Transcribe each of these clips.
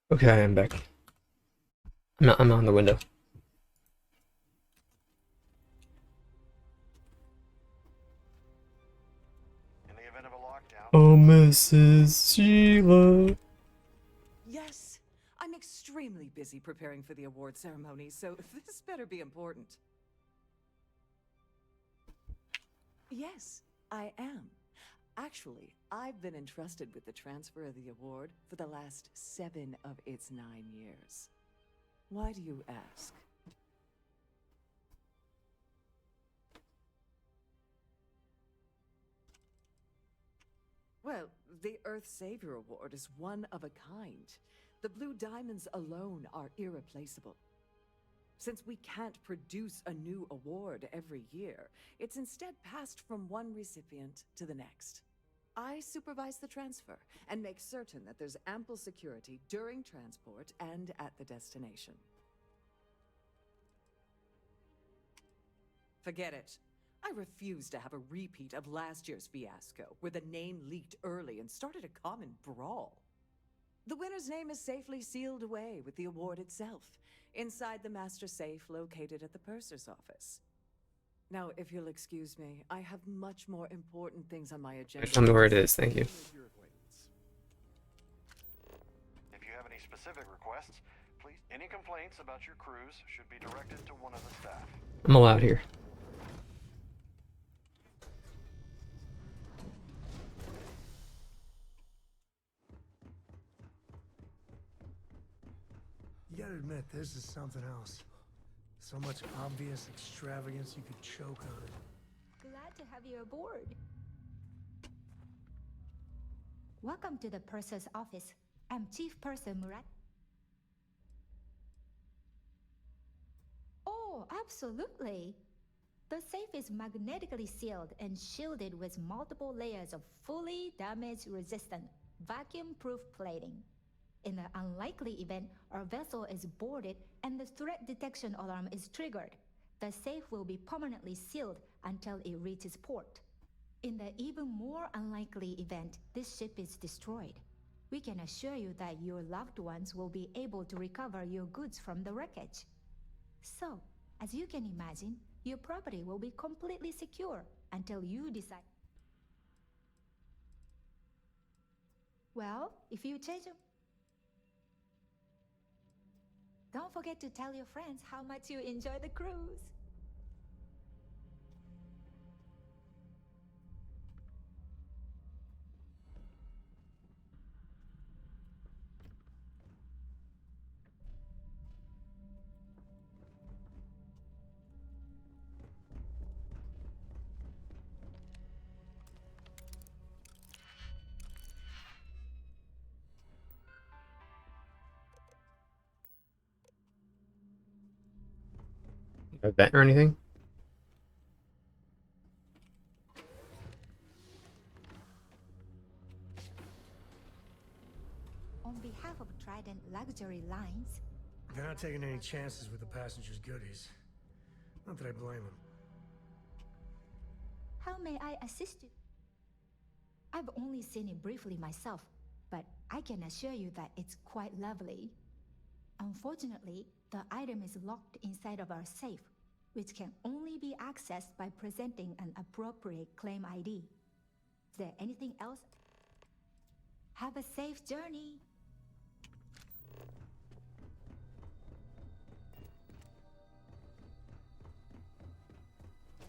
Okay, I'm back. I'm on the window. In the event of a lockdown, Oh, Mrs. Sheila. Yes, I'm extremely busy preparing for the award ceremony, so this better be important. Yes, I am. Actually, I've been entrusted with the transfer of the award for the last 7 of its 9 years. Why do you ask? Well, the Earth Savior Award is one of a kind. The Blue Diamonds alone are irreplaceable. Since we can't produce a new award every year, it's instead passed from one recipient to the next. I supervise the transfer and make certain that there's ample security during transport and at the destination. Forget it. I refuse to have a repeat of last year's fiasco, where the name leaked early and started a common brawl. The winner's name is safely sealed away with the award itself, inside the master safe located at the purser's office. Now, if you'll excuse me, I have much more important things on my agenda. Tell me where it is, thank you. if you have any specific requests, please. Any complaints about your cruise should be directed to one of the staff. I'm allowed here. You gotta admit, this is something else. So much obvious extravagance you could choke on it. Glad to have you aboard. Welcome to the purser's office. I'm Chief Purser Murat. Oh, absolutely. The safe is magnetically sealed and shielded with multiple layers of fully damage-resistant, vacuum-proof plating. In the unlikely event our vessel is boarded and the threat detection alarm is triggered, the safe will be permanently sealed until it reaches port. In the even more unlikely event this ship is destroyed, we can assure you that your loved ones will be able to recover your goods from the wreckage. So, as you can imagine, your property will be completely secure until you decide. Well, if you change your... Don't forget to tell your friends how much you enjoy the cruise. A vent or anything? On behalf of Trident Luxury Lines, They're not taking any chances with the passengers' goodies. Not that I blame them. how may I assist you? I've only seen it briefly myself, but I can assure you that it's quite lovely. Unfortunately, the item is locked inside of our safe, which can only be accessed by presenting an appropriate claim ID. Is there anything else? Have a safe journey!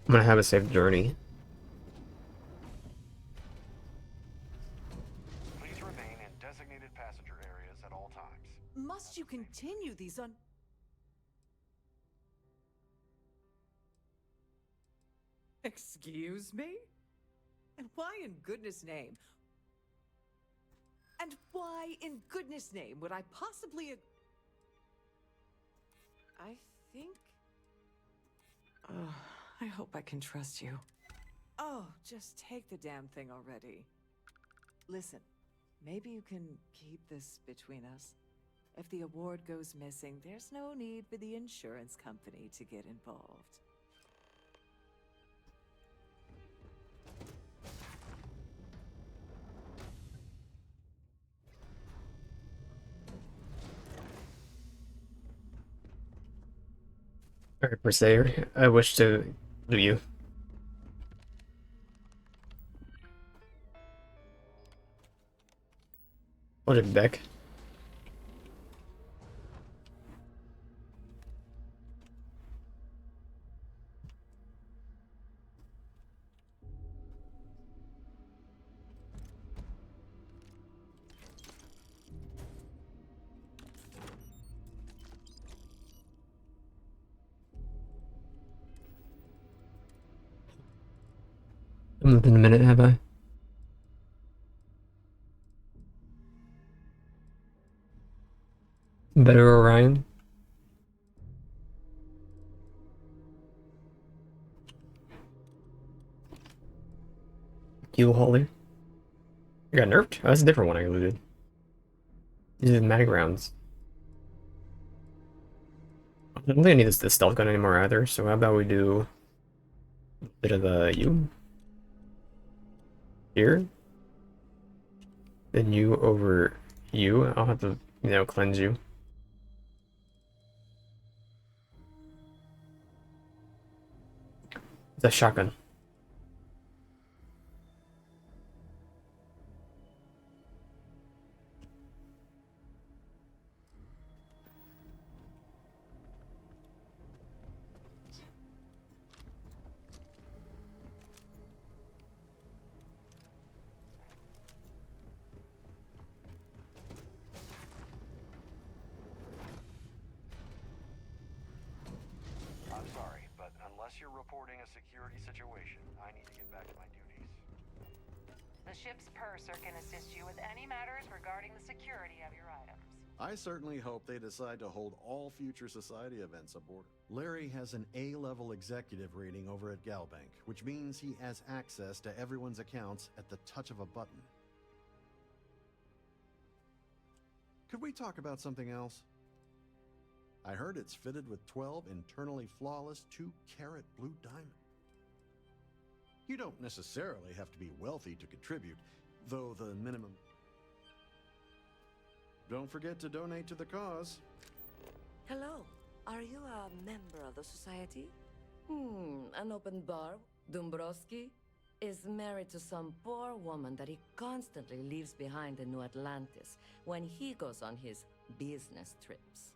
I'm gonna have a safe journey. Please remain in designated passenger areas at all times. Must you continue these on... Excuse me? And why in goodness name? And why in goodness name would I possibly... I think... Oh, I hope I can trust you. Oh, just take the damn thing already. Listen, maybe you can keep this between us. If the award goes missing, there's no need for the insurance company to get involved. Sorry, per se. I wish to do you. Project Beck. Within a minute, have I? Better Orion. Fuel Hauler. You got nerfed? Oh, that's a different one I looted. These are the mag rounds. I don't think I need this stealth gun anymore either, so how about we do a bit of you here? Then you over you. I'll have to, cleanse you. It's a shotgun. I'm sorry, but unless you're reporting a security situation, I need to get back to my duties. The ship's purser can assist you with any matters regarding the security of your items. I certainly hope they decide to hold all future society events aboard. Larry has an A-level executive rating over at Galbank, which means he has access to everyone's accounts at the touch of a button. Could we talk about something else? I heard it's fitted with 12 internally flawless 2-carat blue diamond. You don't necessarily have to be wealthy to contribute, though the minimum... Don't forget to donate to the cause. Hello. Are you a member of the society? An open bar. Dombrowski is married to some poor woman that he constantly leaves behind in New Atlantis when he goes on his business trips.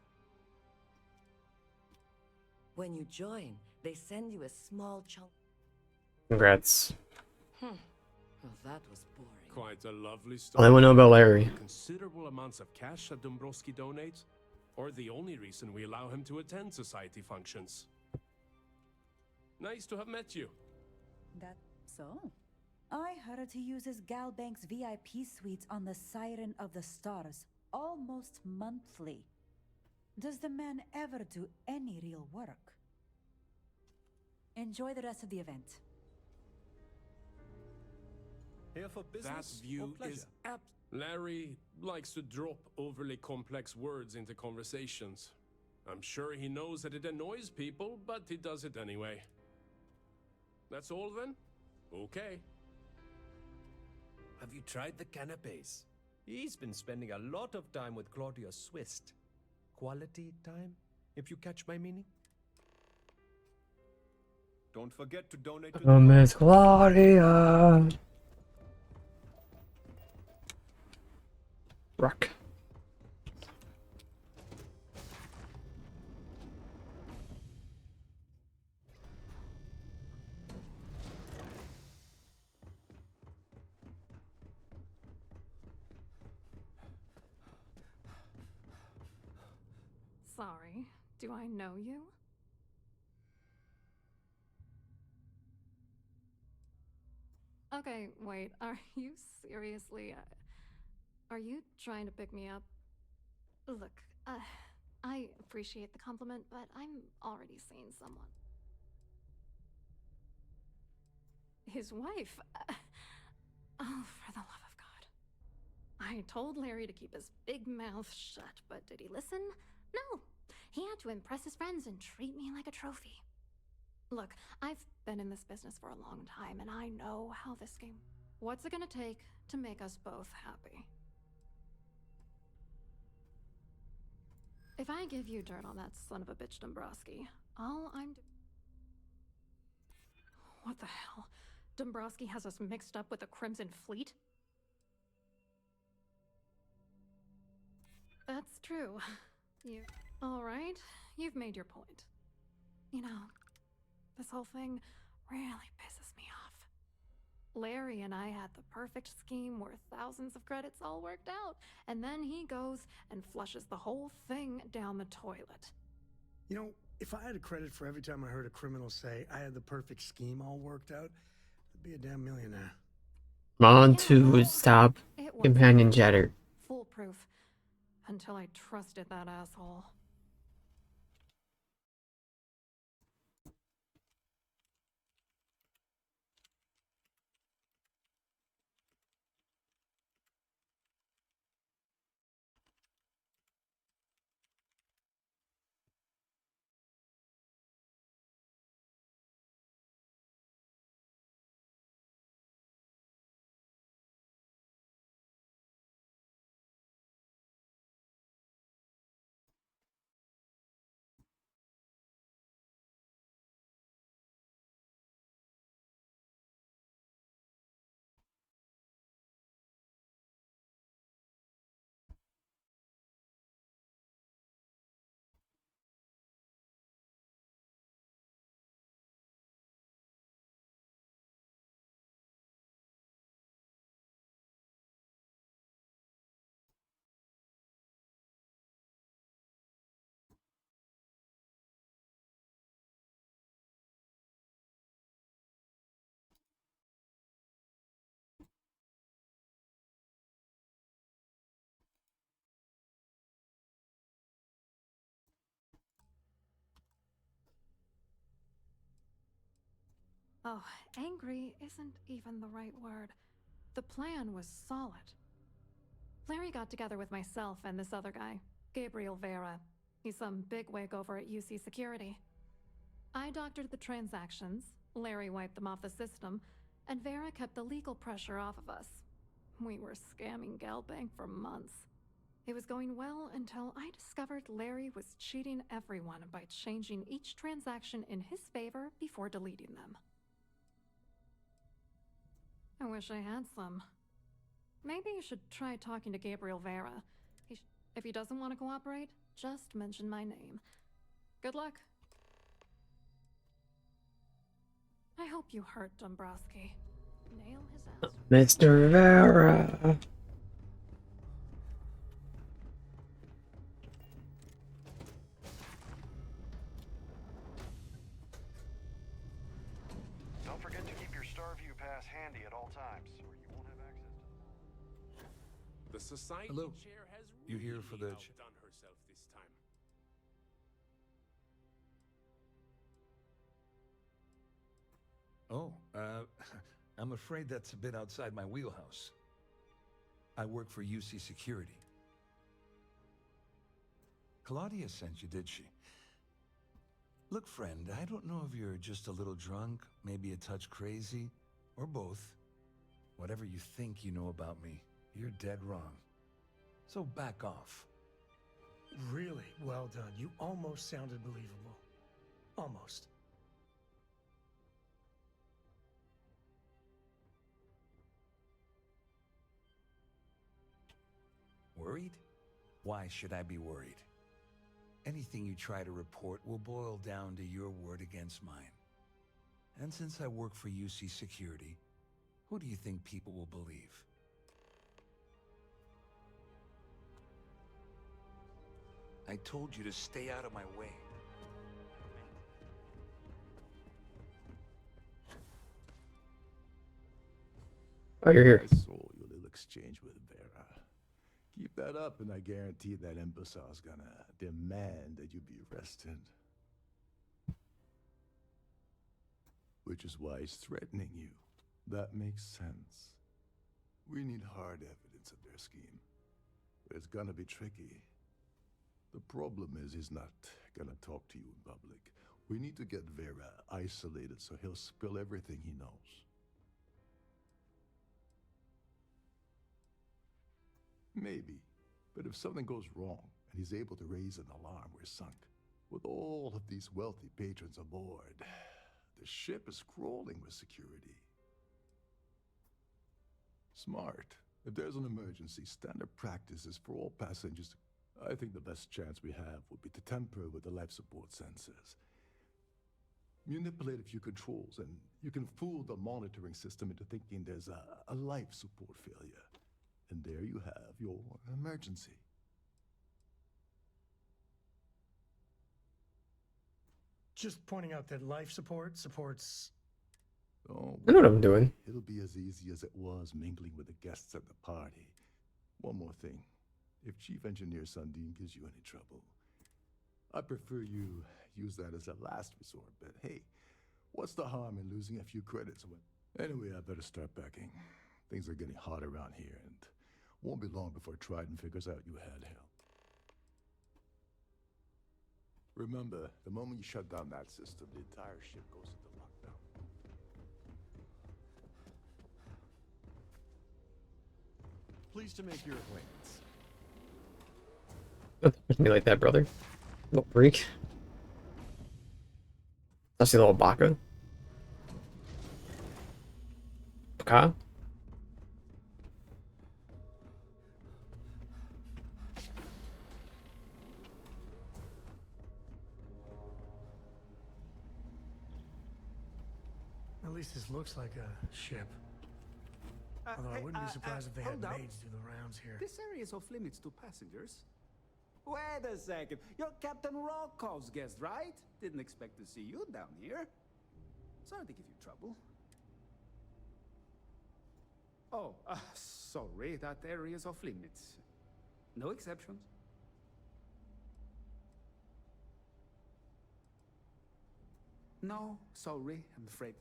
When you join, they send you a small chunk. Congrats. Well, that was boring. Quite a lovely All story. I want to know about Larry. Considerable amounts of cash that Dombrowski donates, or the only reason we allow him to attend society functions. Nice to have met you. That so? I heard he uses Galbank's VIP suites on the Siren of the Stars almost monthly. Does the man ever do any real work? Enjoy the rest of the event. Here for business That view or pleasure? is apt. Larry likes to drop overly complex words into conversations. I'm sure he knows that it annoys people, but he does it anyway. That's all then? Okay. Have you tried the canapes? He's been spending a lot of time with Claudia Swist. Quality time, if you catch my meaning. Don't forget to donate to Oh, Miss Claudia. Rock. Sorry, do I know you? Okay, wait, are you seriously... are you trying to pick me up? Look, I appreciate the compliment, but I'm already seeing someone. His wife? Oh, for the love of God. I told Larry to keep his big mouth shut, but did he listen? No. He had to impress his friends and treat me like a trophy. Look, I've been in this business for a long time, and I know how this game... What's it gonna take to make us both happy? If I give you dirt on that son of a bitch Dombrowski, All I'm What the hell? Dombrowski has us mixed up with the Crimson Fleet? That's true. You... Alright, you've made your point. You know, this whole thing really pisses me off. Larry and I had the perfect scheme where thousands of credits all worked out, and then he goes and flushes the whole thing down the toilet. You know, if I had a credit for every time I heard a criminal say I had the perfect scheme all worked out, I'd be a damn millionaire. On Yeah, to well, stop it was companion chatter. foolproof. Until I trusted that asshole. Oh, angry isn't even the right word. The plan was solid. Larry got together with myself and this other guy, Gabriel Vera. He's some bigwig over at UC Security. I doctored the transactions, Larry wiped them off the system, and Vera kept the legal pressure off of us. We were scamming Galbank for months. It was going well until I discovered Larry was cheating everyone by changing each transaction in his favor before deleting them. I wish I had some. Maybe you should try talking to Gabriel Vera. If he doesn't want to cooperate, just mention my name. Good luck. I hope you hurt Dombrowski. Nail his ass. Mr. Vera. Don't forget to keep your Starview pass handy at all times, or you won't have access to The society Hello. chair has You really here for the outdone herself this time. Oh, I'm afraid that's a bit outside my wheelhouse. I work for UC Security. Claudia sent you, did she? Look, friend, I don't know if you're just a little drunk, maybe a touch crazy, or both. Whatever you think you know about me, you're dead wrong. So back off. Really well done. You almost sounded believable. Almost. Worried? Why should I be worried? Anything you try to report will boil down to your word against mine. And since I work for UC Security, who do you think people will believe? I told you to stay out of my way. Oh, you're here. I saw your little exchange with Vera. Keep that up, and I guarantee that imbecile's gonna demand that you be arrested. Which is why he's threatening you. That makes sense. We need hard evidence of their scheme. But it's gonna be tricky. The problem is he's not gonna talk to you in public. We need to get Vera isolated so he'll spill everything he knows. Maybe. But if something goes wrong and he's able to raise an alarm, we're sunk. With all of these wealthy patrons aboard, the ship is crawling with security. Smart. If there's an emergency, standard practice is for all passengers. I think the best chance we have would be to tamper with the life support sensors. Manipulate a few controls, and you can fool the monitoring system into thinking there's a life support failure. And there you have your emergency. Just pointing out that life support supports. Oh, I know what I'm doing. it'll be as easy as it was mingling with the guests at the party. One more thing. If Chief Engineer Sundin gives you any trouble, I prefer you use that as a last resort, but hey, what's the harm in losing a few credits? Anyway, I better start packing. Things are getting hot around here, and won't be long before Trident figures out you had help. Remember, the moment you shut down that system, the entire ship goes into lockdown. Pleased to make your acquaintance. Don't talk to me like that, brother. Little freak. I see little Baka. Baka? At least this looks like a ship. Although I wouldn't be surprised if they had maids do the rounds here. This area is off limits to passengers. Wait a second. You're Captain Rokov's guest, right? Didn't expect to see you down here. Sorry to give you trouble. Oh, sorry. That area is off limits. No exceptions. No, sorry. I'm afraid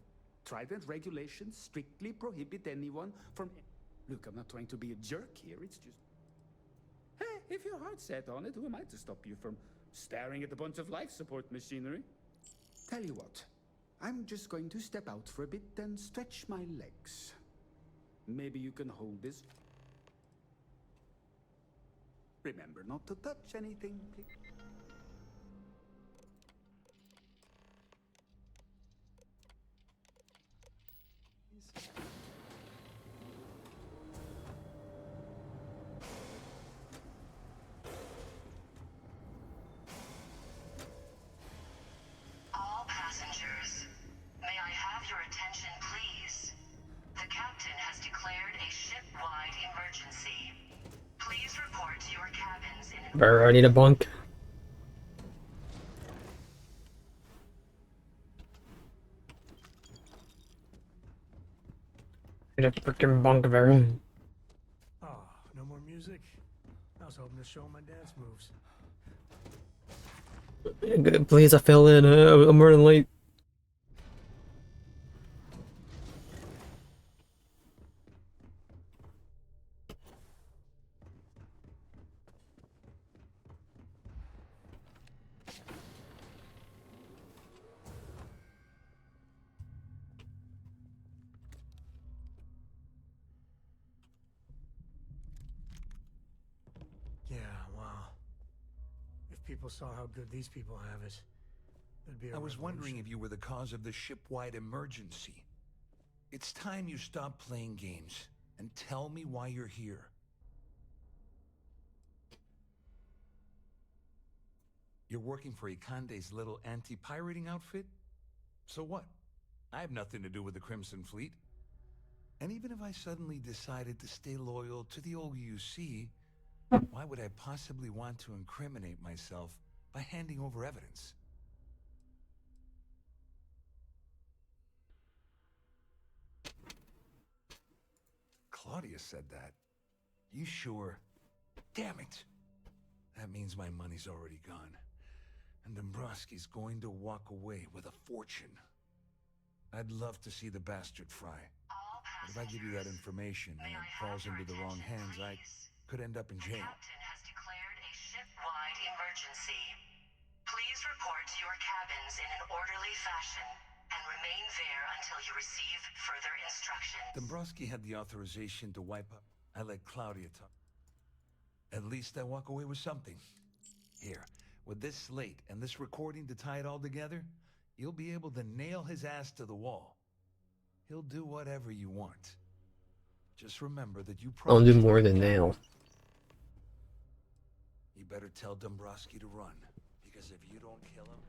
Trident regulations strictly prohibit anyone from... Look, I'm not trying to be a jerk here. It's just... Hey, if your heart's set on it, who am I to stop you from staring at a bunch of life support machinery? Tell you what, I'm just going to step out for a bit and stretch my legs. Maybe you can hold this. Remember not to touch anything, please. All passengers, may I have your attention, please? The captain has declared a ship-wide emergency. Please report to your cabins in an... Better, I need a bunk. I need a freaking bunk, Vera. Oh, no more music? I was hoping to show my dance moves. Please, I fell in. I'm running late. Yeah, wow. If people saw how good these people have it, it'd be a I was wondering revolution. if you were the cause of the ship-wide emergency. It's time you stop playing games and tell me why you're here. You're working for Ikande's little anti-pirating outfit? So what? I have nothing to do with the Crimson Fleet. And even if I suddenly decided to stay loyal to the old UC, why would I possibly want to incriminate myself by handing over evidence? Claudia said that. You sure? Damn it! That means my money's already gone. And Dombrowski's going to walk away with a fortune. I'd love to see the bastard fry. But if I give you that information and it falls into the wrong hands, I could end up in jail. The captain has declared a ship-wide emergency. Please report to your cabins in an orderly fashion and remain there until you receive further instructions. Dombrowski had the authorization to wipe up. I let Claudia talk. At least I walk away with something. Here, With this slate and this recording to tie it all together, you'll be able to nail his ass to the wall. He'll do whatever you want. Just remember that you I'll do promised more him. than nail. You better tell Dombrowski to run, because if you don't kill him,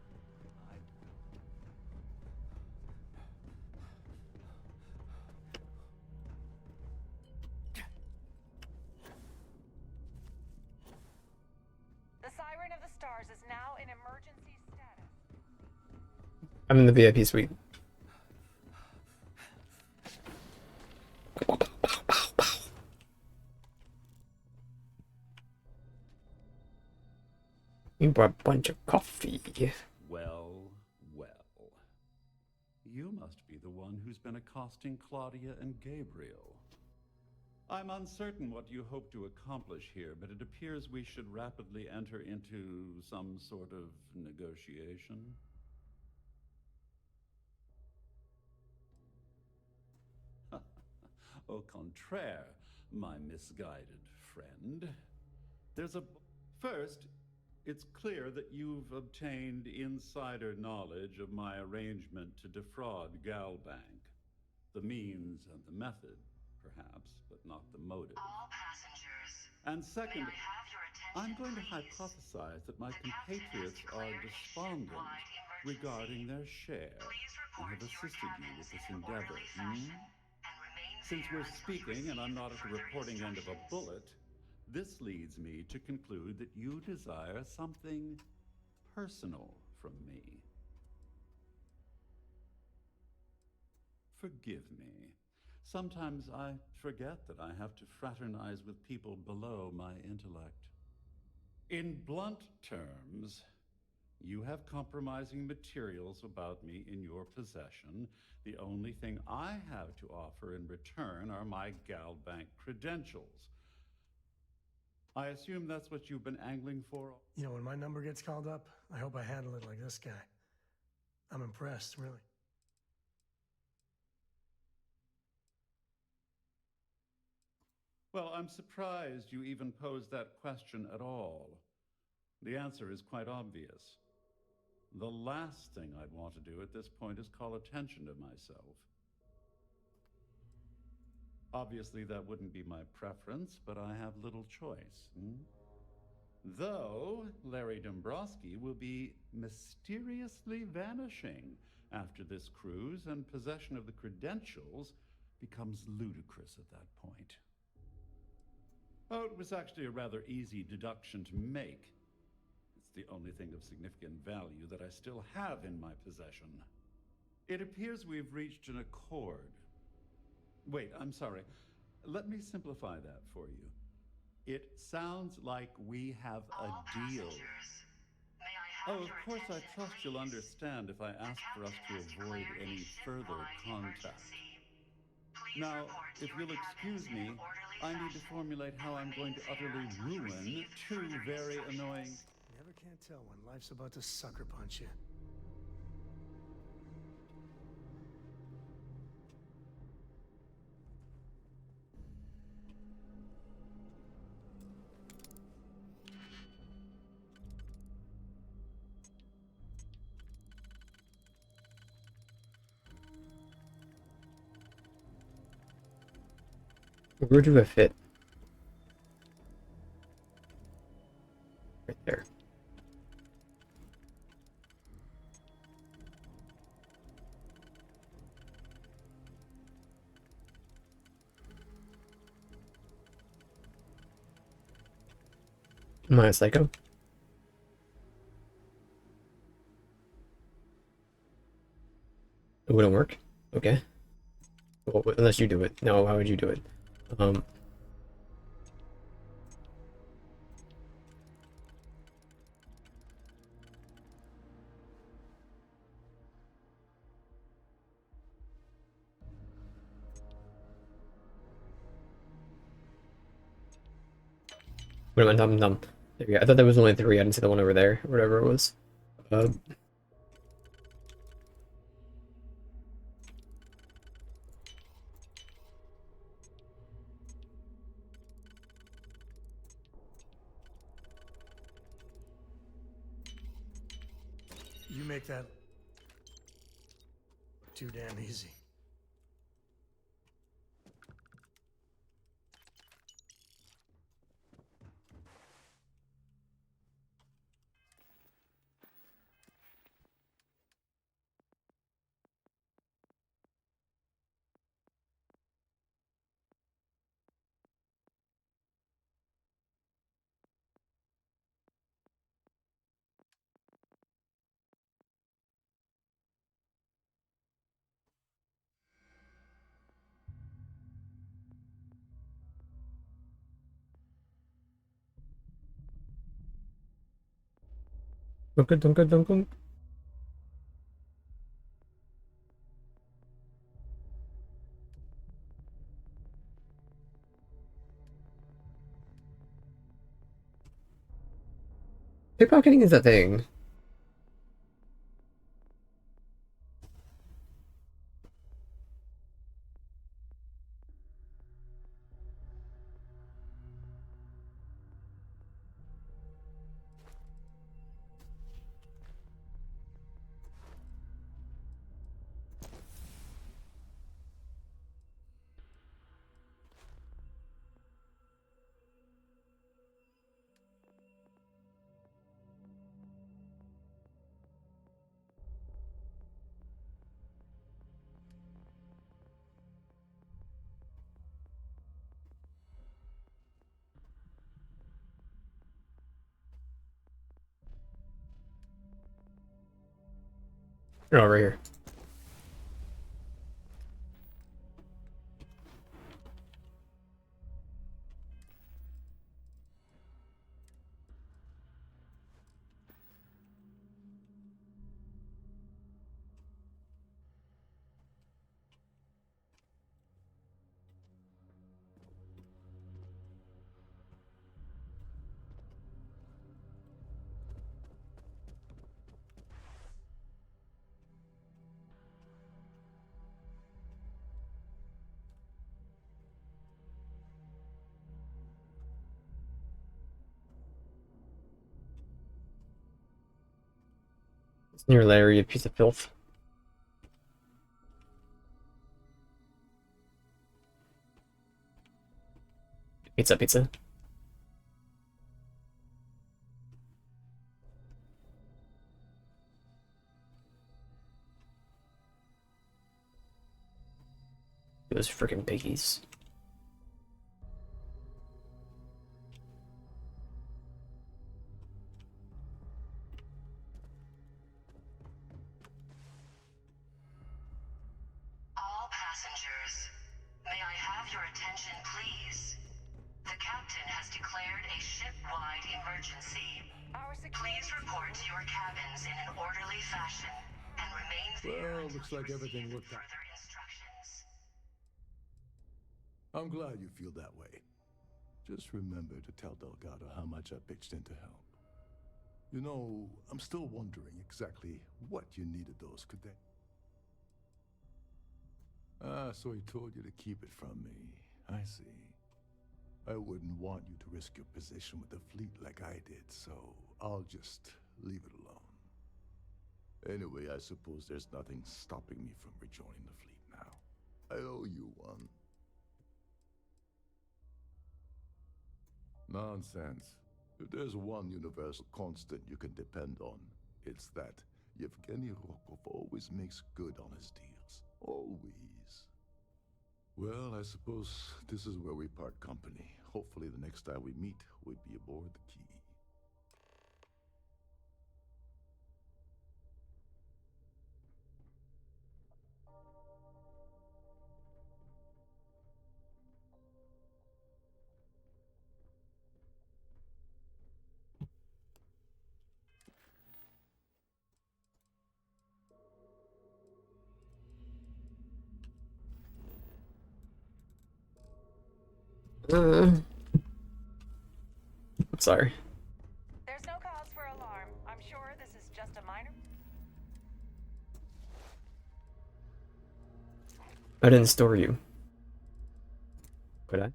The Siren of the Stars is now in emergency status. I'm in the VIP suite. You brought a bunch of coffee. Well, well. You must be the one who's been accosting Claudia and Gabriel. I'm uncertain what you hope to accomplish here, but it appears we should rapidly enter into some sort of negotiation. Au contraire, my misguided friend. First, it's clear that you've obtained insider knowledge of my arrangement to defraud Galbank. The means and the method, perhaps, but not the motive. All passengers. And second, May I have your attention, I'm going to please? hypothesize that my The captain has compatriots are declared a despondent ship-wide emergency. regarding their share Please and report have to your assisted you cabins with this in an endeavor. orderly fashion and remain Since there we're until you speaking and I'm receive not at the further reporting end of a instructions. bullet, this leads me to conclude that you desire something personal from me. Forgive me. Sometimes I forget that I have to fraternize with people below my intellect. In blunt terms, you have compromising materials about me in your possession. The only thing I have to offer in return are my Galbank credentials. I assume that's what you've been angling for? You know, when my number gets called up, I hope I handle it like this guy. I'm impressed, really. Well, I'm surprised you even posed that question at all. The answer is quite obvious. The last thing I'd want to do at this point is call attention to myself. Obviously, that wouldn't be my preference, but I have little choice. Though Larry Dombrowski will be mysteriously vanishing after this cruise, and possession of the credentials becomes ludicrous at that point. Oh, it was actually a rather easy deduction to make. It's the only thing of significant value that I still have in my possession. It appears we've reached an accord. Wait, I'm sorry. Let me simplify that for you. It sounds like we have a deal. Oh, of course, I trust you'll understand if I ask for us to avoid any further contact. Now, if you'll excuse me, I need to formulate how I'm going to utterly ruin two very annoying... Never can tell when life's about to sucker punch you. Where do I fit? Right there. Am I a psycho? It wouldn't work. Okay. Well, unless you do it. No, how would you do it? What am I dumb? There we go. I thought there was only 3. I didn't see the one over there, or whatever it was. make that too damn easy. Duncan, Duncan, Duncan. Pickpocketing is a thing. Oh, right here. It's near Larry, a piece of filth. Pizza, pizza. Those freaking piggies. All passengers, may I have your attention, please? The captain has declared a ship-wide emergency. Please report to your cabins in an orderly fashion and remain there Well, until looks you like everything receive worked out. further instructions. I'm glad you feel that way. Just remember to tell Delgado how much I pitched in to help. You know, I'm still wondering exactly what you needed those cadets. Ah, so he told you to keep it from me. I see. I wouldn't want you to risk your position with the fleet like I did, so I'll just leave it alone. Anyway, I suppose there's nothing stopping me from rejoining the fleet now. I owe you one. Nonsense. If there's one universal constant you can depend on, it's that Yevgeny Rokov always makes good on his deals. Always. Well, I suppose this is where we part company. Hopefully the next time we meet, we'll be aboard the Key. Sorry. There's no cause for alarm. I'm sure this is just a minor. I didn't store you. Could I?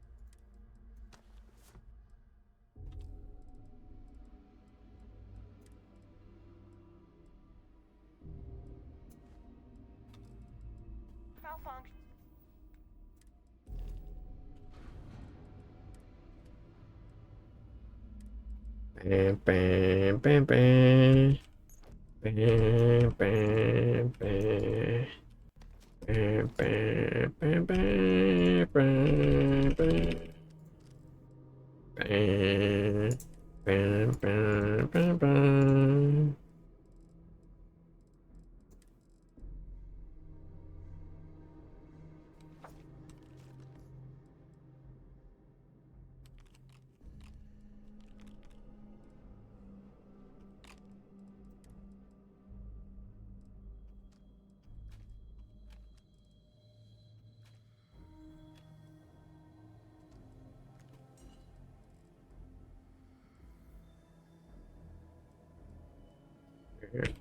Bam, bam, bam, bam. Bam, bam, bam. Bam, bam, bam, bam, bam, bam. Bam, bam, bam, bam, bam.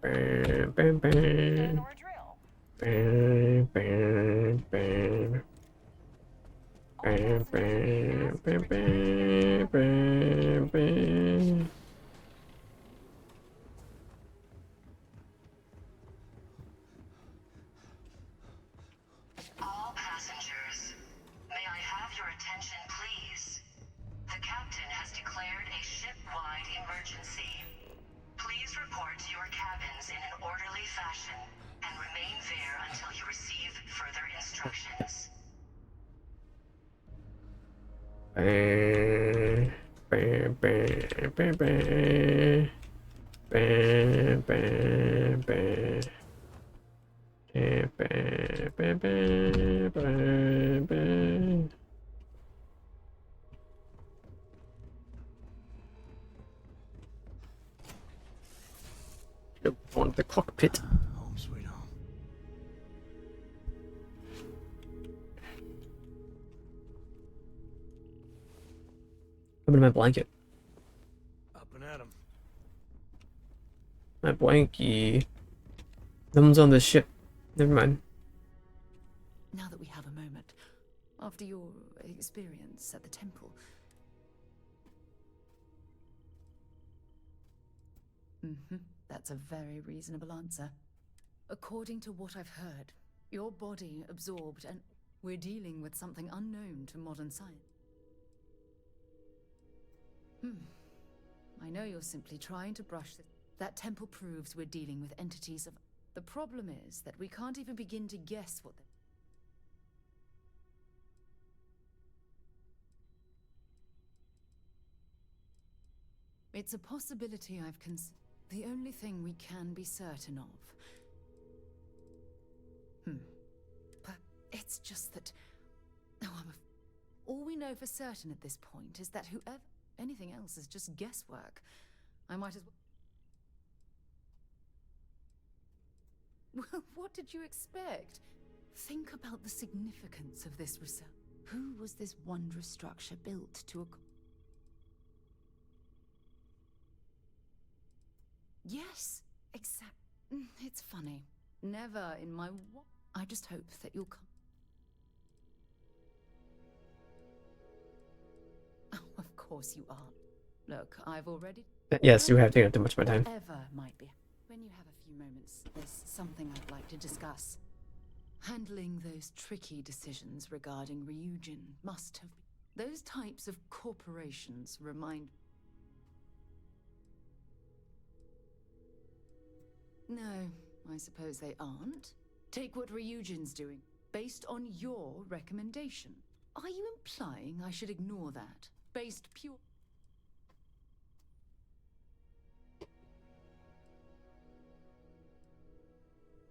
Bam, bam, bam. Bam, bam, bam. Bam, bam, bam, bam, bam, bam. All passengers, may I have your attention, please? The captain has declared a ship-wide emergency. Please report to your cabins in an orderly fashion and remain there until you receive further instructions. Bam, bam, bam, bam, bam. Bam, bam, bam. Bam, bam, bam, bam, bam, bam. On the cockpit. Home sweet home. Open my blanket. Up and at 'em. My blankie. Someone's on the ship. Never mind. Now that we have a moment, after your experience at the temple. That's a very reasonable answer. According to what I've heard, your body absorbed and we're dealing with something unknown to modern science. I know you're simply trying to brush this. That temple proves we're dealing with entities of... The problem is that we can't even begin to guess what It's a possibility I've considered. The only thing we can be certain of. But it's just that... all we know for certain at this point is that whoever... Anything else is just guesswork. I might as well... What did you expect? Think about the significance of this research. Who was this wondrous structure built to... Yes, exactly. It's funny. Never in my... I just hope that you'll come. Oh, of course you are. Look, I've already... Yes, you have taken up too much of my time. Whatever might be. When you have a few moments, there's something I'd like to discuss. Handling those tricky decisions regarding Ryujin must have been... Those types of corporations remind... No, I suppose they aren't. Take what Ryujin's doing, based on your recommendation. Are you implying I should ignore that? Based pure...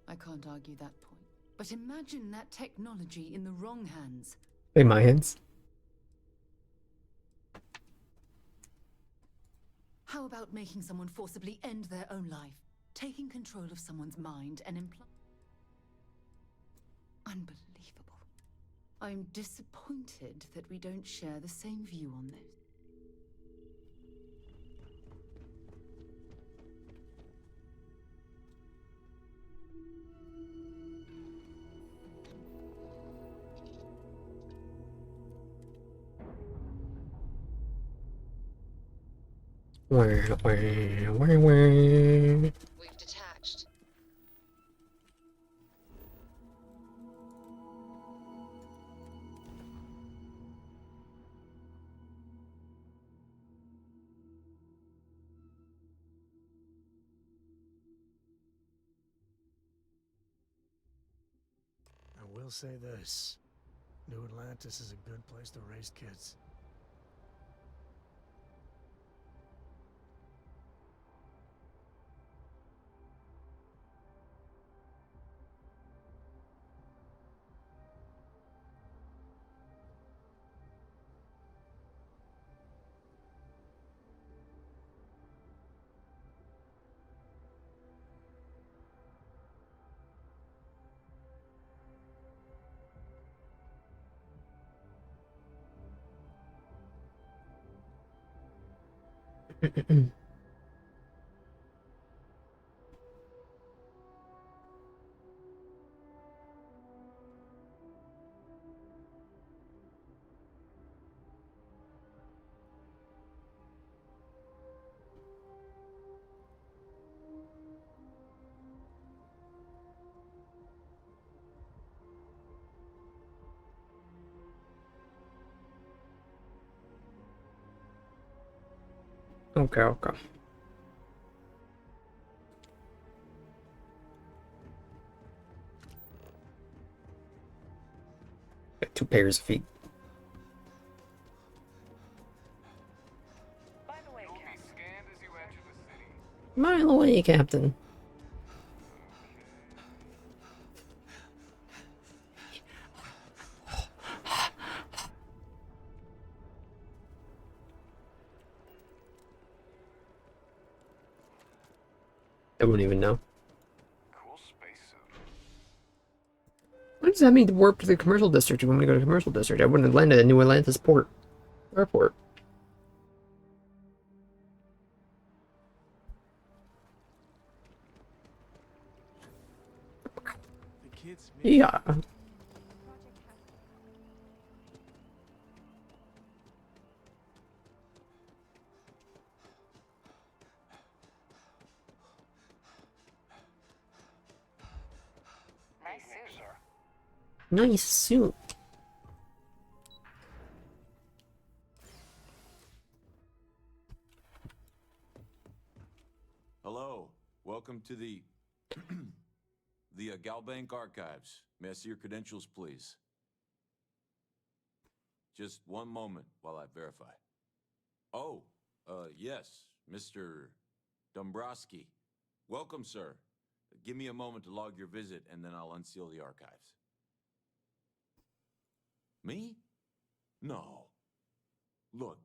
I can't argue that point. But imagine that technology in the wrong hands. In my hands. How about making someone forcibly end their own life? Taking control of someone's mind and Unbelievable. I'm disappointed that we don't share the same view on this. We've detached. will say this. New Atlantis is a good place to raise kids. Okay, okay. Got 2 pairs of feet. Mile away, Captain. I wouldn't even know. What does that mean to warp to the commercial district? You want me to go to the commercial district? I wouldn't have landed at New Atlantis port. Airport. Yeah. Nice suit. Hello. Welcome to the Galbank Archives. May I see your credentials, please? Just one moment while I verify. Oh, yes, Mr. Dombrowski. Welcome, sir. Give me a moment to log your visit, and then I'll unseal the archives. Me? No. Look,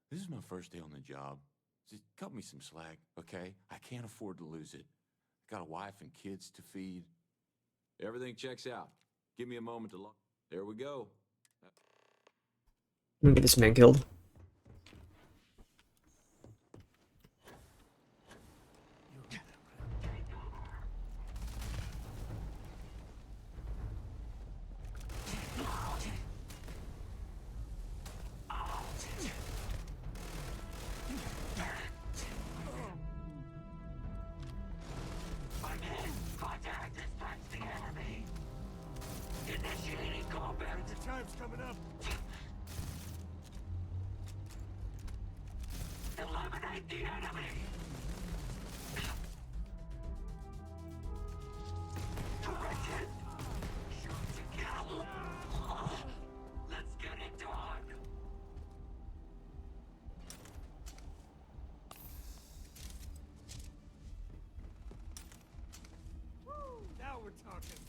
this is my first day on the job. Just cut me some slack, okay? I can't afford to lose it. Got a wife and kids to feed. Everything checks out. Give me a moment to log. There we go. I'm gonna get this man killed. Time's coming up. Eliminate the enemy. Directed. Shoot to kill. Let's get it done. Now we're talking.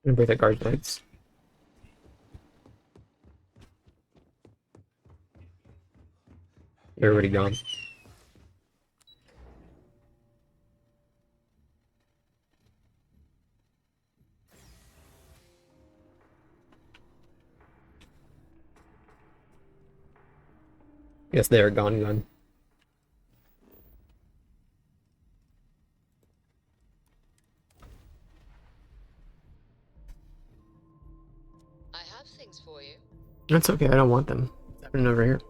I'm gonna break that guard's legs. They're already gone. Guess they are gone. I have things for you. That's okay, I don't want them. What's happening over here?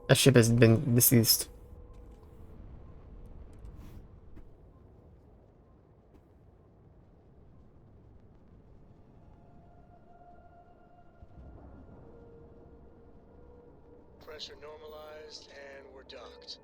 That ship has been deceased. Pressure normalized, and we're docked.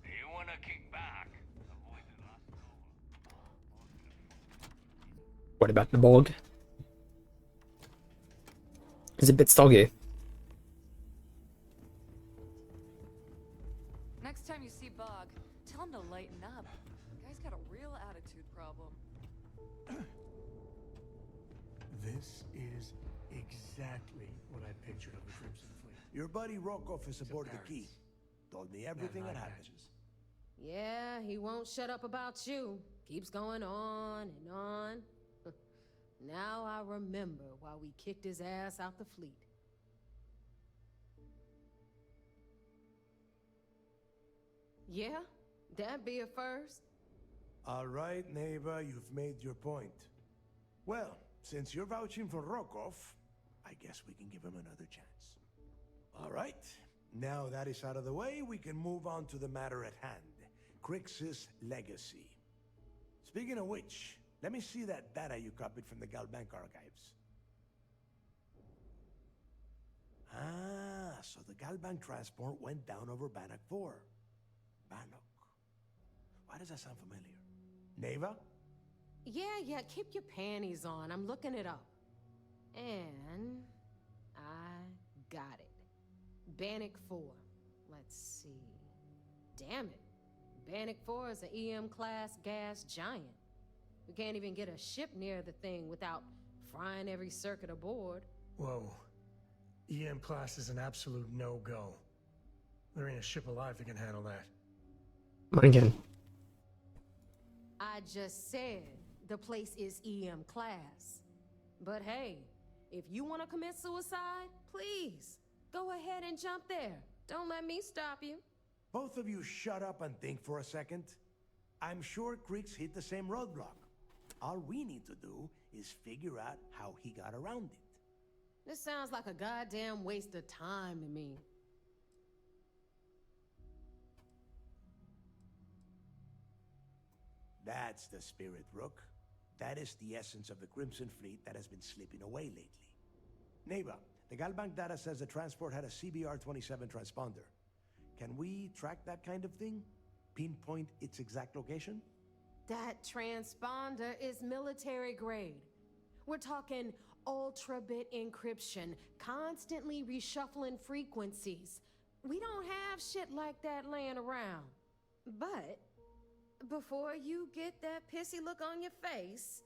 You wanna kick back? What about the bog? It's a bit soggy. Next time you see Bog, tell him to lighten up. Guy's got a real attitude problem. This is exactly what I pictured of the Crimson Fleet. Your buddy Rokov is aboard the Key. Told me everything that happened. Yeah, he won't shut up about you. Keeps going on and on. Now I remember why we kicked his ass out the fleet. Yeah, that'd be a first. All right, neighbor, you've made your point. Well, since you're vouching for Rokov, I guess we can give him another chance. All right, now that is out of the way, we can move on to the matter at hand. Crix's legacy. Speaking of which, let me see that data you copied from the Galbank archives. Ah, so the Galbank transport went down over Bannock 4. Bannock. Why does that sound familiar? Neva? Yeah, keep your panties on. I'm looking it up. And I got it. Bannock 4. Let's see. Damn it. Bannock 4 is an EM-class gas giant. We can't even get a ship near the thing without frying every circuit aboard. Whoa. EM class is an absolute no-go. There ain't a ship alive that can handle that. Mine again. I just said the place is EM class. But hey, if you want to commit suicide, please, go ahead and jump there. Don't let me stop you. Both of you shut up and think for a second. I'm sure Creeks hit the same roadblock. All we need to do is figure out how he got around it. This sounds like a goddamn waste of time to me. That's the spirit, Rook. That is the essence of the Crimson Fleet that has been slipping away lately. Neighbor, the Galbank data says the transport had a CBR-27 transponder. Can we track that kind of thing? Pinpoint its exact location? That transponder is military grade. We're talking ultra-bit encryption, constantly reshuffling frequencies. We don't have shit like that laying around. But before you get that pissy look on your face,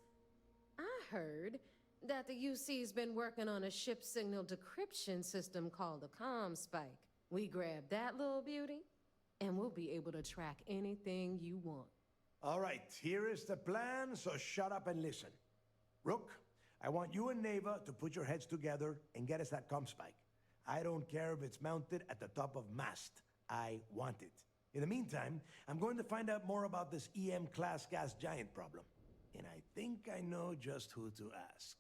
I heard that the UC's been working on a ship signal decryption system called a ComSpike. We grab that little beauty, and we'll be able to track anything you want. All right, here is the plan, so shut up and listen. Rook, I want you and Neva to put your heads together and get us that ComSpike. I don't care if it's mounted at the top of mast. I want it. In the meantime, I'm going to find out more about this EM-class gas giant problem. And I think I know just who to ask.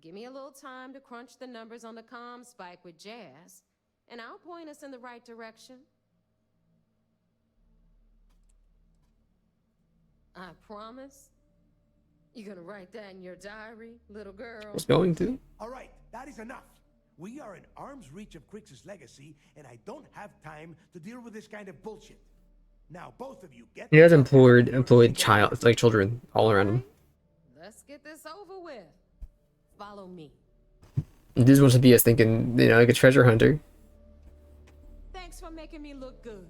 Give me a little time to crunch the numbers on the ComSpike with Jazz, and I'll point us in the right direction. I promise. You gonna write that in your diary, little girl? It's going to. All right, that is enough. We are in arm's reach of Crix's legacy, and I don't have time to deal with this kind of bullshit. Now, both of you get... He has children all around him. Let's get this over with. Follow me. This was to be us thinking, like a treasure hunter. making me look good.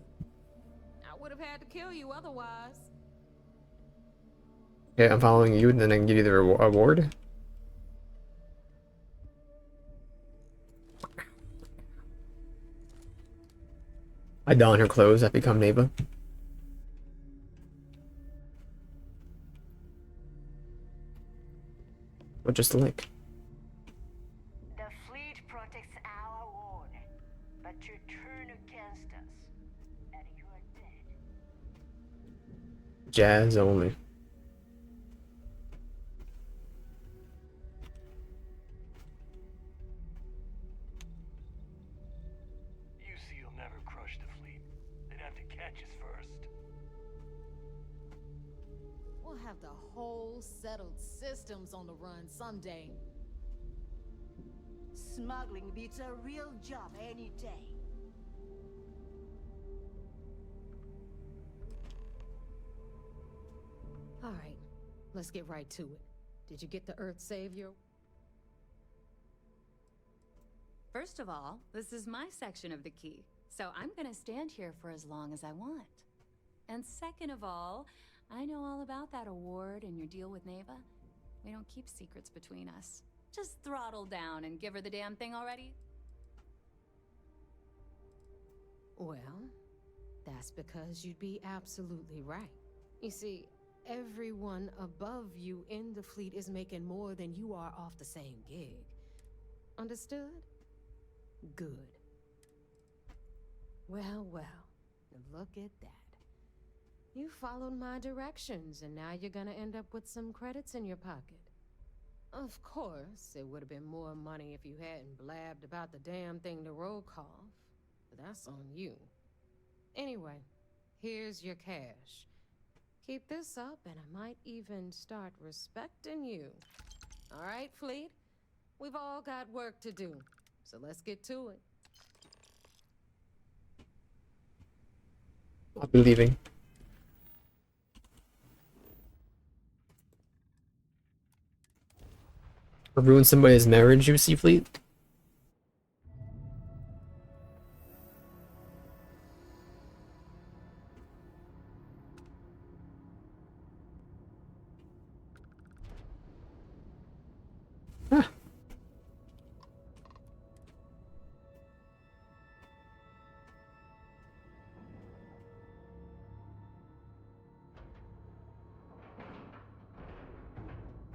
I would have had to kill you otherwise. Okay, I'm following you, and then I can give you the award. I don her clothes, I become Neva. Or just a link. The fleet protects our ward, but you turn against us, and you are dead. Jazz only. You see, you'll never crush the fleet. They'd have to catch us first. We'll have the whole settled systems on the run someday. Smuggling beats a real job any day. All right, let's get right to it. Did you get the Earth Savior? First of all, this is my section of the key, so I'm gonna stand here for as long as I want. And second of all, I know all about that award and your deal with Neva. We don't keep secrets between us. Just throttle down and give her the damn thing already. Well, that's because you'd be absolutely right. You see, everyone above you in the fleet is making more than you are off the same gig. Understood? Good. Well, look at that. You followed my directions, and now you're gonna end up with some credits in your pocket. Of course, it would have been more money if you hadn't blabbed about the damn thing to Rokoff, but that's on you. Anyway, here's your cash. Keep this up, and I might even start respecting you. All right, Fleet? We've all got work to do, so let's get to it. I'll be leaving. Or ruin somebody's marriage, you see, Fleet?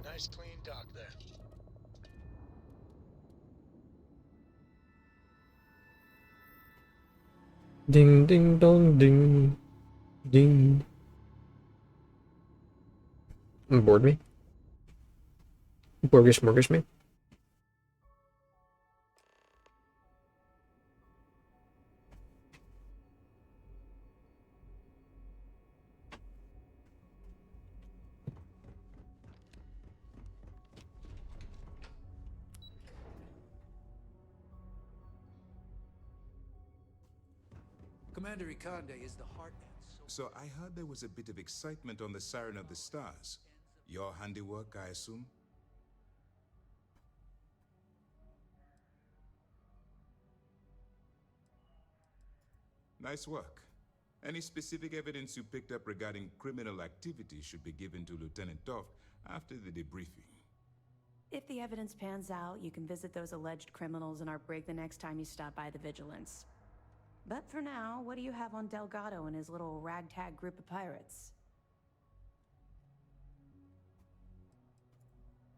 Nice clean dock there. Ding ding dong ding. Ding. Board me? Mortgage me? Commander Ikande is the heart and soul. So I heard there was a bit of excitement on the Siren of the Stars. Your handiwork, I assume? Nice work. Any specific evidence you picked up regarding criminal activity should be given to Lieutenant Toft after the debriefing. If the evidence pans out, you can visit those alleged criminals in our brig the next time you stop by the Vigilance. But for now, what do you have on Delgado and his little ragtag group of pirates?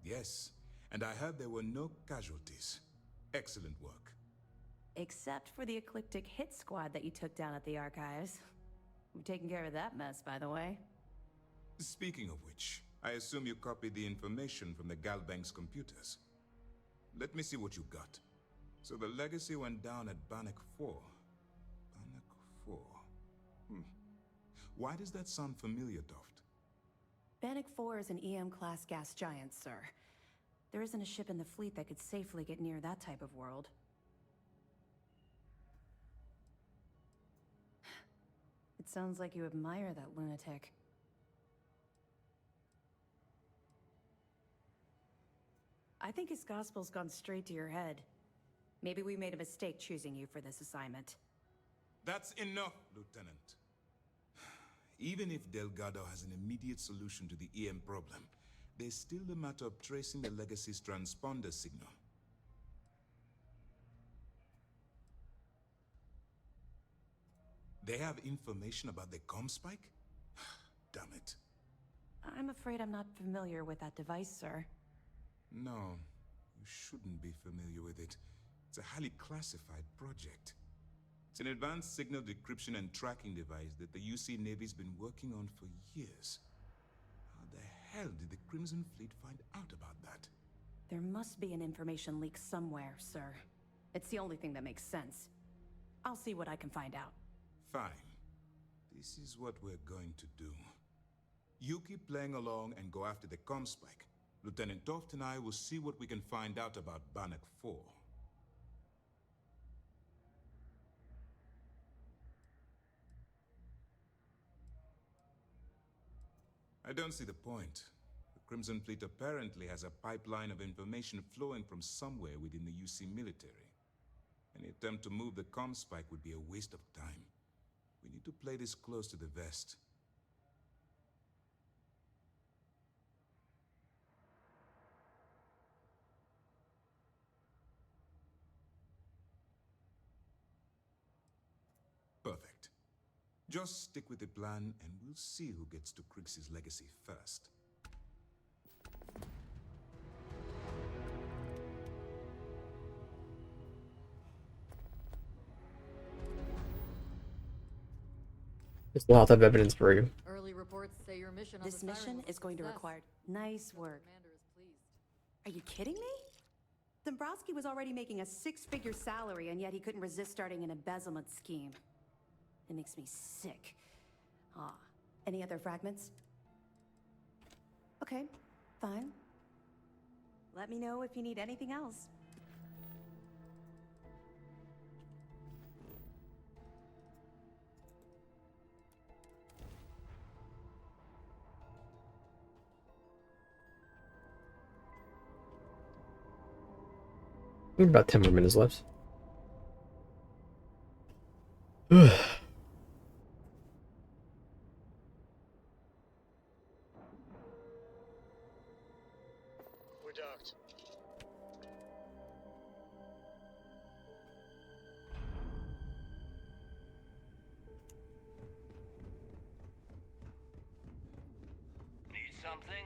Yes, and I heard there were no casualties. Excellent work. Except for the eclectic hit squad that you took down at the archives. We've taken care of that mess, by the way. Speaking of which, I assume you copied the information from the Galbank's computers. Let me see what you got. So the legacy went down at Bannock 4. Bannock 4. Why does that sound familiar, Toft? Bannock 4 is an EM-class gas giant, sir. There isn't a ship in the fleet that could safely get near that type of world. It sounds like you admire that lunatic. I think his gospel's gone straight to your head. Maybe we made a mistake choosing you for this assignment. That's enough, Lieutenant. Even if Delgado has an immediate solution to the EM problem, there's still the matter of tracing the Legacy's transponder signal. They have information about the comm spike? Damn it. I'm afraid I'm not familiar with that device, sir. No, you shouldn't be familiar with it. It's a highly classified project. It's an advanced signal decryption and tracking device that the UC Navy's been working on for years. How the hell did the Crimson Fleet find out about that? There must be an information leak somewhere, sir. It's the only thing that makes sense. I'll see what I can find out. Fine. This is what we're going to do. You keep playing along and go after the comm spike. Lieutenant Toft and I will see what we can find out about Bannock 4. I don't see the point. The Crimson Fleet apparently has a pipeline of information flowing from somewhere within the UC military. Any attempt to move the comm spike would be a waste of time. We need to play this close to the vest. Perfect. Just stick with the plan and we'll see who gets to Krix's legacy first. There's a lot of evidence for you. Early reports say your mission on This the Siren mission was a is going to success. require nice work. Commander is pleased. Are you kidding me? Dombrowski was already making a six-figure salary, and yet he couldn't resist starting an embezzlement scheme. It makes me sick. Ah, any other fragments? Okay, fine. Let me know if you need anything else. We have about 10 more minutes left. We're docked. Need something?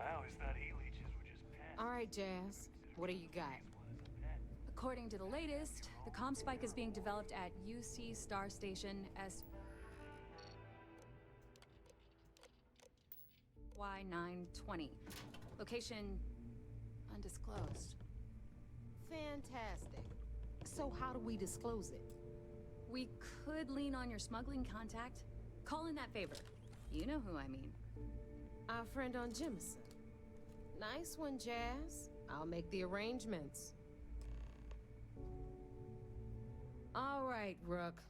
I always thought E-leeches were just pets. All right, Jazz. What do you got? According to the latest, the comm spike is being developed at UC Star Station SY920. Location undisclosed. Fantastic. So how do we disclose it? We could lean on your smuggling contact. Call in that favor. You know who I mean. Our friend on Jemison. Nice one, Jazz. I'll make the arrangements. All right, Rook.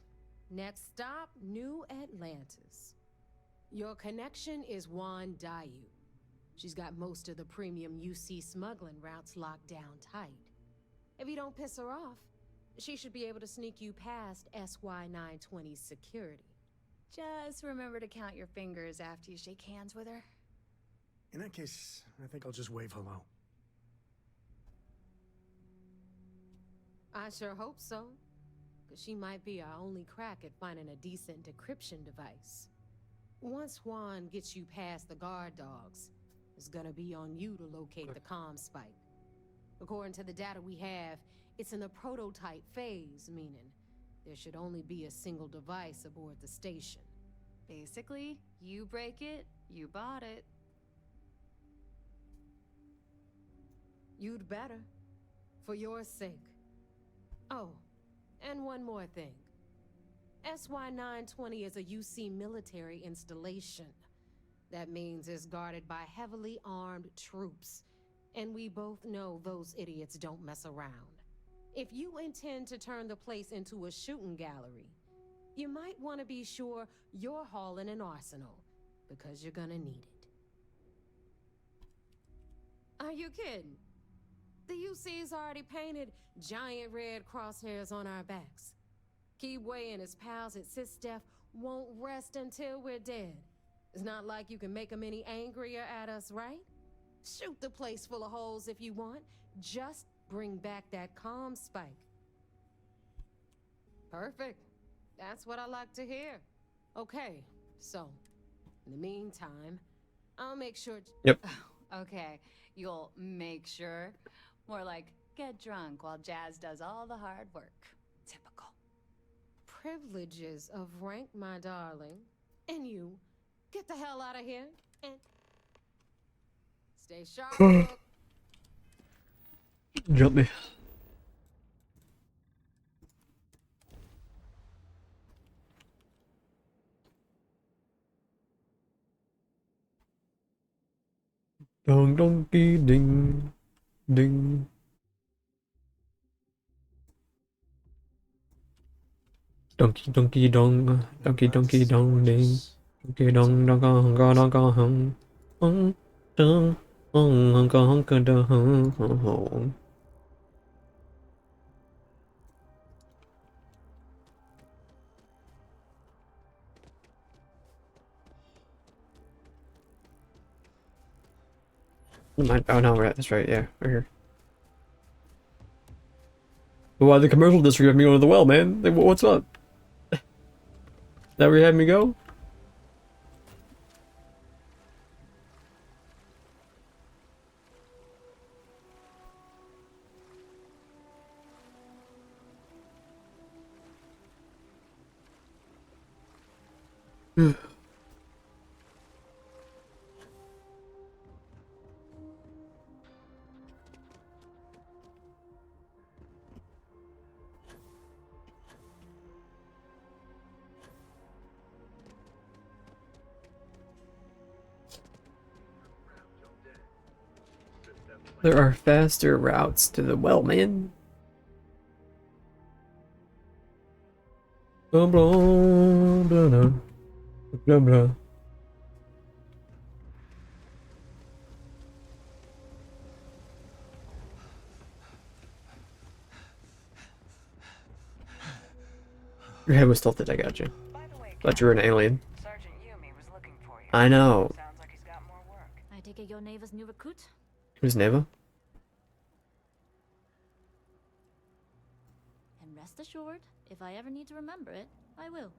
Next stop, New Atlantis. Your connection is Juan Dayu. She's got most of the premium UC smuggling routes locked down tight. If you don't piss her off, she should be able to sneak you past SY920's security. Just remember to count your fingers after you shake hands with her. In that case, I think I'll just wave hello. I sure hope so. Because she might be our only crack at finding a decent decryption device. Once Juan gets you past the guard dogs, it's gonna be on you to locate the comm spike. According to the data we have, it's in the prototype phase, meaning there should only be a single device aboard the station. Basically, you break it, you bought it. You'd better. For your sake. Oh, and one more thing. SY920 is a UC military installation. That means it's guarded by heavily armed troops. And we both know those idiots don't mess around. If you intend to turn the place into a shooting gallery, you might want to be sure you're hauling an arsenal, because you're gonna need it. Are you kidding? The UC's already painted giant red crosshairs on our backs. Keyway and his pals at SysDef won't rest until we're dead. It's not like you can make them any angrier at us, right? Shoot the place full of holes if you want. Just bring back that calm spike. Perfect. That's what I like to hear. Okay, so, in the meantime, I'll make sure... Yep. Okay, you'll make sure. More like, get drunk while Jazz does all the hard work. Typical. Privileges of rank, my darling. And you, get the hell out of here, and... stay sharp. Jump me. Dong donkey ding ding. Donkey donkey dong, donkey donkey dong ding. Donkey dong dong dong dong dong hung. Hung dong hung hung hung dong hung hung. Oh no, we're at this right, yeah, we're here. But why the commercial district have me go to the well, man? Like, what's up? That where you had me go? There are faster routes to the well, man. Blah blah blah blah blah blah. Your head was tilted, I got you. Thought you were an alien. I know. I take it you're Neva's new recruit? Who's Neva? And rest assured, if I ever need to remember it, I will.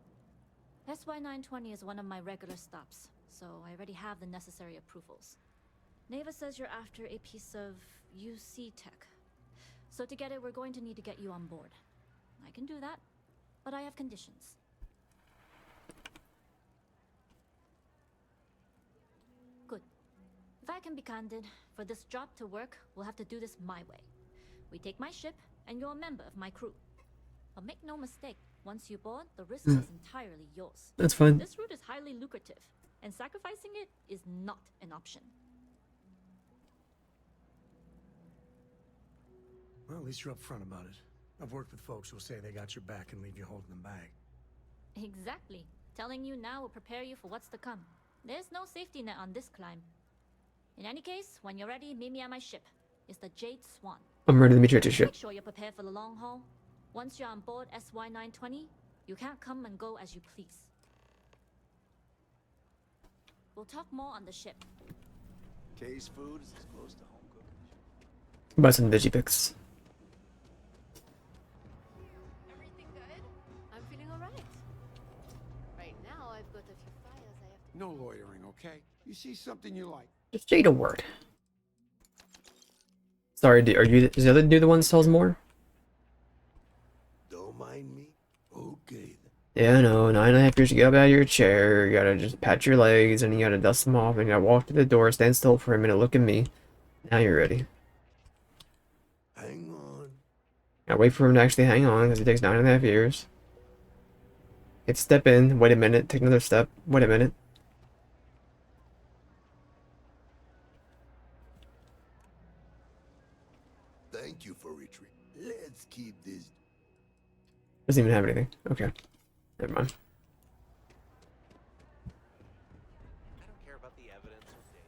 SY920 is one of my regular stops, so I already have the necessary approvals. Neva says you're after a piece of UC tech. So to get it, we're going to need to get you on board. I can do that, but I have conditions. Good. If I can be candid, for this job to work, we'll have to do this my way. We take my ship, and you're a member of my crew. But make no mistake, once you board, the risk is entirely yours. That's fine. This route is highly lucrative, and sacrificing it is not an option. Well, at least you're upfront about it. I've worked with folks who'll say they got your back and leave you holding them back. Exactly. Telling you now will prepare you for what's to come. There's no safety net on this climb. In any case, when you're ready, meet me at my ship. It's the Jade Swan. I'm ready to meet you at your ship. Make sure you're prepared for the long haul. Once you're on board SY920, you can't come and go as you please. We'll talk more on the ship. Kay's food is as close to home cooking. Buy some Digipics. Everything good? I'm feeling alright. Right now, I've got a few files I have to... No loitering, okay? You see something you like. Just say a word. Sorry, are you? Is the other dude the one that sells more? Don't mind me. Okay. Yeah, I know. 9.5 years, you get up out of your chair, you gotta just pat your legs, and you gotta dust them off, and you gotta walk to the door, stand still for a minute, look at me. Now you're ready. Hang on. Gotta wait for him to actually hang on, because it takes 9.5 years. Hit step in, wait a minute, take another step, wait a minute. Thank you for retreat. Let's keep this. Doesn't even have anything. Okay. Never mind. I don't care about the evidence or data.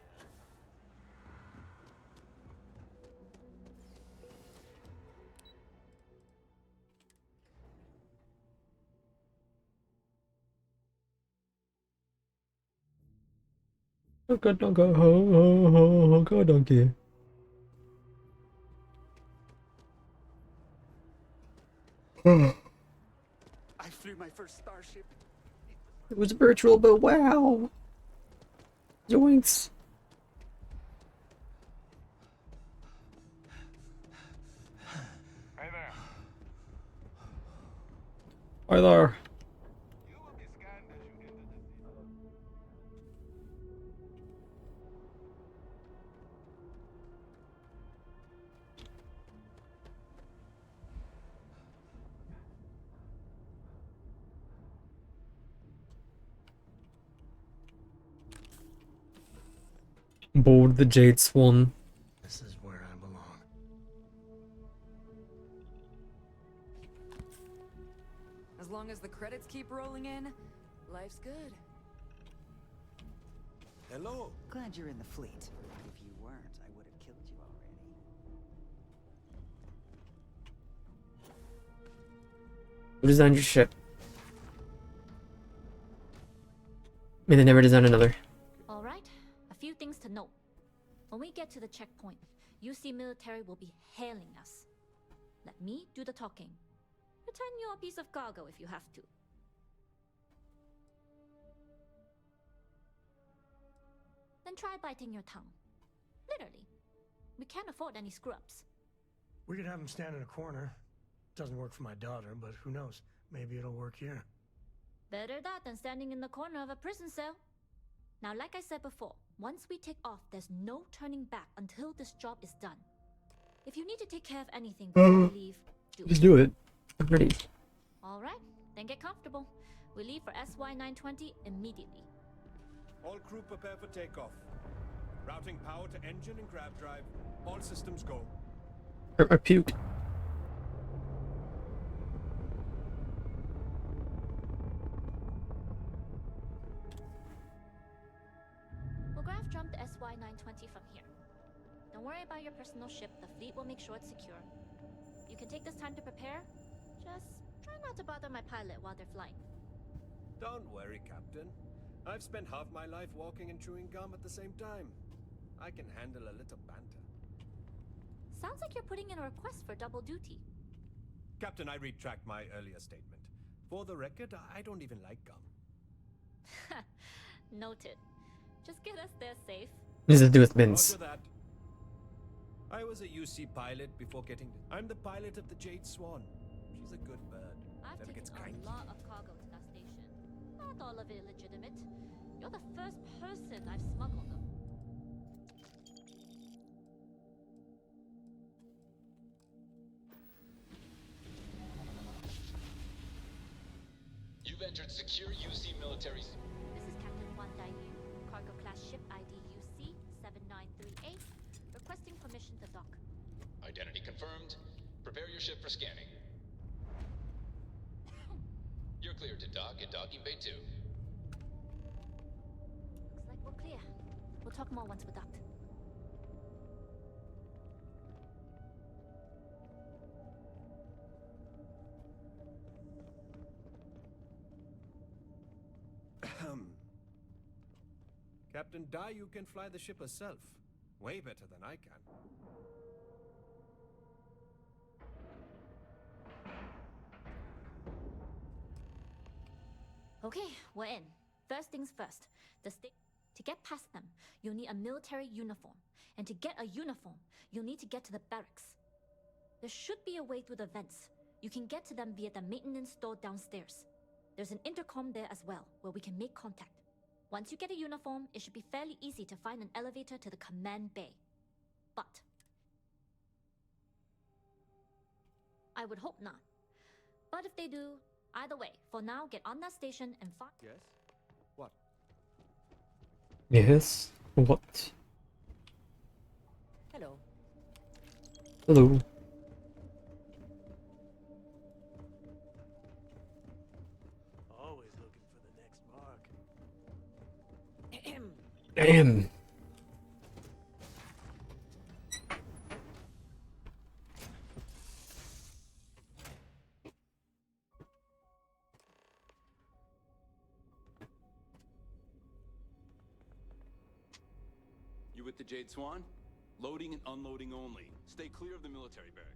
Donkey. I flew my first starship. It was virtual, but wow. Joints. Hey there. Hi there. You will be scanned as you enter the Board the Jade Swan. This is where I belong. As long as the credits keep rolling in, life's good. Hello. Glad you're in the fleet. If you weren't, I would have killed you already. Who designed your ship? May they never design another. Alright, a few things to note. When we get to the checkpoint, UC military will be hailing us. Let me do the talking. Pretend you're a piece of cargo if you have to. Then try biting your tongue. Literally. We can't afford any screw-ups. We could have him stand in a corner. Doesn't work for my daughter, but who knows? Maybe it'll work here. Better that than standing in the corner of a prison cell. Now, like I said before, once we take off, there's no turning back until this job is done. If you need to take care of anything before we leave, Just do it. I'm ready. Alright, then get comfortable. We leave for SY-920 immediately. All crew prepare for takeoff. Routing power to engine and grav drive. All systems go. Hurt my puke. We'll graph jump to SY-920 from here. Don't worry about your personal ship. The fleet will make sure it's secure. You can take this time to prepare. Just try not to bother my pilot while they're flying. Don't worry, Captain. I've spent half my life walking and chewing gum at the same time. I can handle a little banter. Sounds like you're putting in a request for double duty. Captain, I retract my earlier statement. For the record, I don't even like gum. Noted. Just get us there safe. This is to do with bins. Roger that. I was a UC pilot before getting... I'm the pilot of the Jade Swan. She's a good bird. I've Never gets taken cranky. a lot of cargo to that station. Not all of it legitimate. You're the first person I've smuggled them. You've entered secure UC military. This is Captain Wan Daiyu, cargo class ship ID UC 7938, requesting permission to dock. Identity confirmed. Prepare your ship for scanning. You're cleared to dock at docking bay 2. Looks like we're clear. We'll talk more once we're docked. Captain Daiyu can fly the ship herself. Way better than I can. Okay, we're in. First things first. To get past them, you'll need a military uniform. And to get a uniform, you'll need to get to the barracks. There should be a way through the vents. You can get to them via the maintenance store downstairs. There's an intercom there as well, where we can make contact. Once you get a uniform, it should be fairly easy to find an elevator to the command bay. But I would hope not. But if they do, either way, for now, get on that station and find... Yes? What? Yes? What? Hello. Hello. Damn. You with the Jade Swan? Loading and unloading only. Stay clear of the military barracks.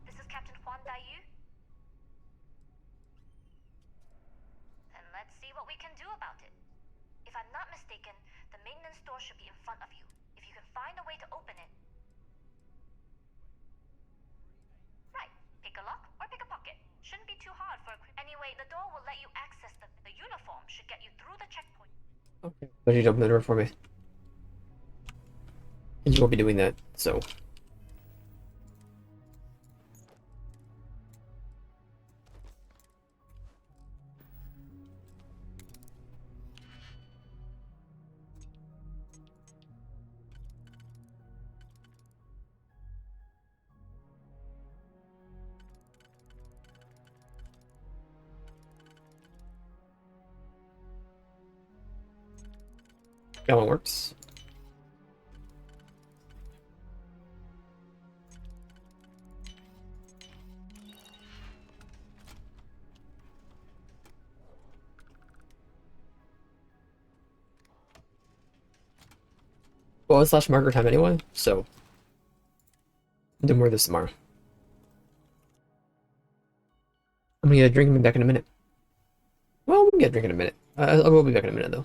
This is Captain Huan Daiyu. And let's see what we can do about it. If I'm not mistaken, the maintenance door should be in front of you. If you can find a way to open it. Right. Pick a lock or pick a pocket. Shouldn't be too hard for a quick... Anyway, the door will let you access the uniform. Should get you through the checkpoint. Okay. But you open the door for me. And you won't be doing that, so. That one works. Well, it's last marker time anyway, so. Do more of this tomorrow. I'm gonna get a drink and be back in a minute. Well, we can get a drink in a minute. I will be back in a minute, though.